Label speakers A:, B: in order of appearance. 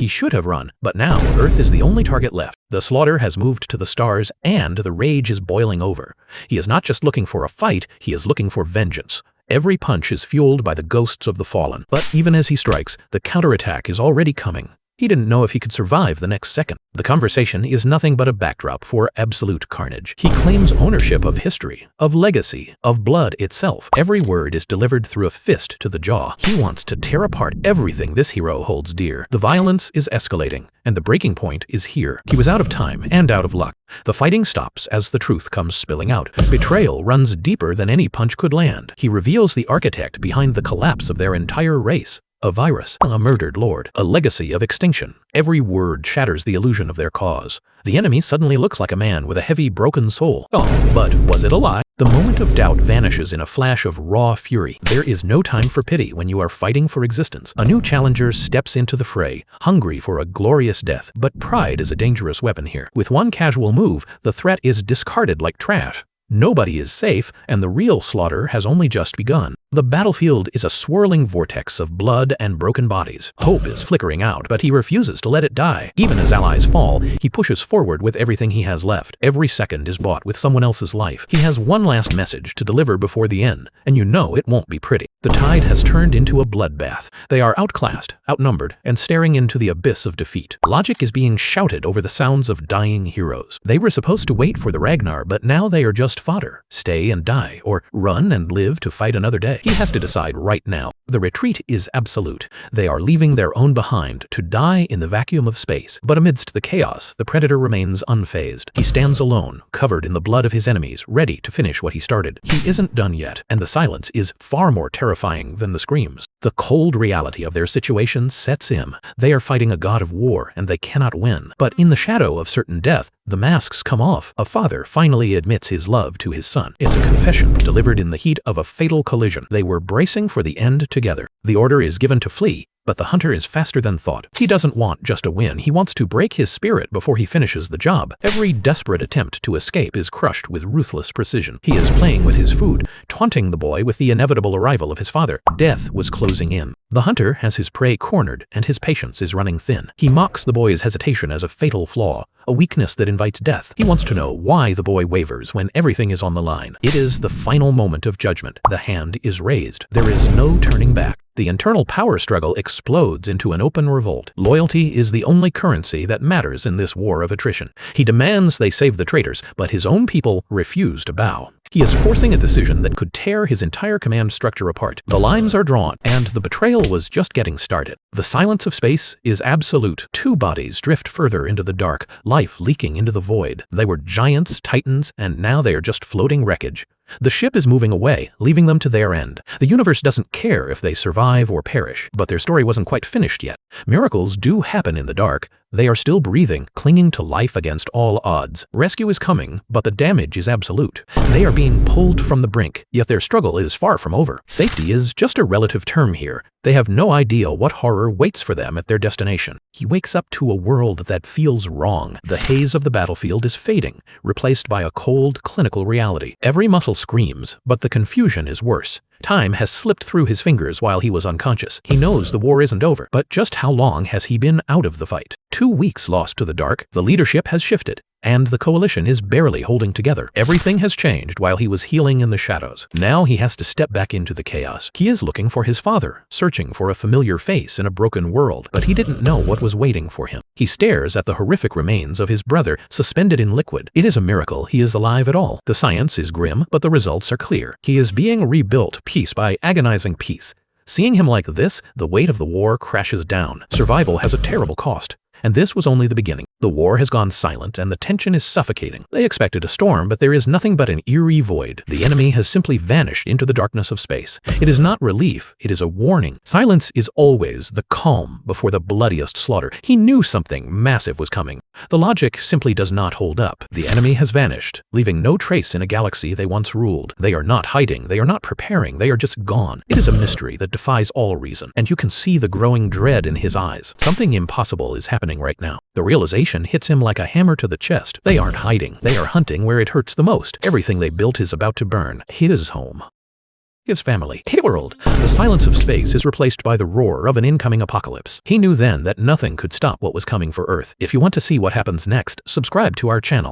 A: He should have run, but now Earth is the only target left. The slaughter has moved to the stars, and the rage is boiling over. He is not just looking for a fight, he is looking for vengeance. Every punch is fueled by the ghosts of the fallen. But even as he strikes, the counterattack is already coming. He didn't know if he could survive the next second. The conversation is nothing but a backdrop for absolute carnage. He claims ownership of history, of legacy, of blood itself. Every word is delivered through a fist to the jaw. He wants to tear apart everything this hero holds dear. The violence is escalating, and the breaking point is here. He was out of time and out of luck. The fighting stops as the truth comes spilling out. Betrayal runs deeper than any punch could land. He reveals the architect behind the collapse of their entire race. A virus, a murdered lord, a legacy of extinction. Every word shatters the illusion of their cause. The enemy suddenly looks like a man with a heavy, broken soul. Oh, but was it a lie? The moment of doubt vanishes in a flash of raw fury. There is no time for pity when you are fighting for existence. A new challenger steps into the fray, hungry for a glorious death. But pride is a dangerous weapon here. With one casual move, the threat is discarded like trash. Nobody is safe, and the real slaughter has only just begun. The battlefield is a swirling vortex of blood and broken bodies. Hope is flickering out, but he refuses to let it die. Even as allies fall, he pushes forward with everything he has left. Every second is bought with someone else's life. He has one last message to deliver before the end, and you know it won't be pretty. The tide has turned into a bloodbath. They are outclassed, outnumbered, and staring into the abyss of defeat. Logic is being shouted over the sounds of dying heroes. They were supposed to wait for the Ragnar, but now they are just fodder. Stay and die, or run and live to fight another day. He has to decide right now. The retreat is absolute. They are leaving their own behind to die in the vacuum of space. But amidst the chaos, the Predator remains unfazed. He stands alone, covered in the blood of his enemies, ready to finish what he started. He isn't done yet, and the silence is far more terrifying than the screams. The cold reality of their situation sets in. They are fighting a god of war, and they cannot win. But in the shadow of certain death, the masks come off. A father finally admits his love to his son. It's a confession delivered in the heat of a fatal collision. They were bracing for the end together. The order is given to flee, but the hunter is faster than thought. He doesn't want just a win. He wants to break his spirit before he finishes the job. Every desperate attempt to escape is crushed with ruthless precision. He is playing with his food, taunting the boy with the inevitable arrival of his father. Death was closing in. The hunter has his prey cornered, and his patience is running thin. He mocks the boy's hesitation as a fatal flaw, a weakness that invites death. He wants to know why the boy wavers when everything is on the line. It is the final moment of judgment. The hand is raised. There is no turning back. The internal power struggle explodes into an open revolt. Loyalty is the only currency that matters in this war of attrition. He demands they save the traitors, but his own people refuse to bow. He is forcing a decision that could tear his entire command structure apart. The lines are drawn, and the betrayal was just getting started. The silence of space is absolute. Two bodies drift further into the dark, life leaking into the void. They were giants, titans, and now they are just floating wreckage. The ship is moving away, leaving them to their end. The universe doesn't care if they survive or perish, but their story wasn't quite finished yet. Miracles do happen in the dark. They are still breathing, clinging to life against all odds. Rescue is coming, but the damage is absolute. They are being pulled from the brink, yet their struggle is far from over. Safety is just a relative term here. They have no idea what horror waits for them at their destination. He wakes up to a world that feels wrong. The haze of the battlefield is fading, replaced by a cold, clinical reality. Every muscle screams, but the confusion is worse. Time has slipped through his fingers while he was unconscious. He knows the war isn't over, but just how long has he been out of the fight? 2 weeks lost to the dark. The leadership has shifted, and the coalition is barely holding together. Everything has changed while he was healing in the shadows. Now he has to step back into the chaos. He is looking for his father, searching for a familiar face in a broken world, but he didn't know what was waiting for him. He stares at the horrific remains of his brother suspended in liquid. It is a miracle he is alive at all. The science is grim, but the results are clear. He is being rebuilt piece by agonizing piece. Seeing him like this, the weight of the war crashes down. Survival has a terrible cost. And this was only the beginning. The war has gone silent and the tension is suffocating. They expected a storm, but there is nothing but an eerie void. The enemy has simply vanished into the darkness of space. It is not relief, it is a warning. Silence is always the calm before the bloodiest slaughter. He knew something massive was coming. The logic simply does not hold up. The enemy has vanished, leaving no trace in a galaxy they once ruled. They are not hiding, they are not preparing, they are just gone. It is a mystery that defies all reason, and you can see the growing dread in his eyes. Something impossible is happening right now. The realization hits him like a hammer to the chest. They aren't hiding. They are hunting where it hurts the most. Everything they built is about to burn. His home. his family. Hey world! The silence of space is replaced by the roar of an incoming apocalypse. He knew then that nothing could stop what was coming for Earth. If you want to see what happens next, subscribe to our channel.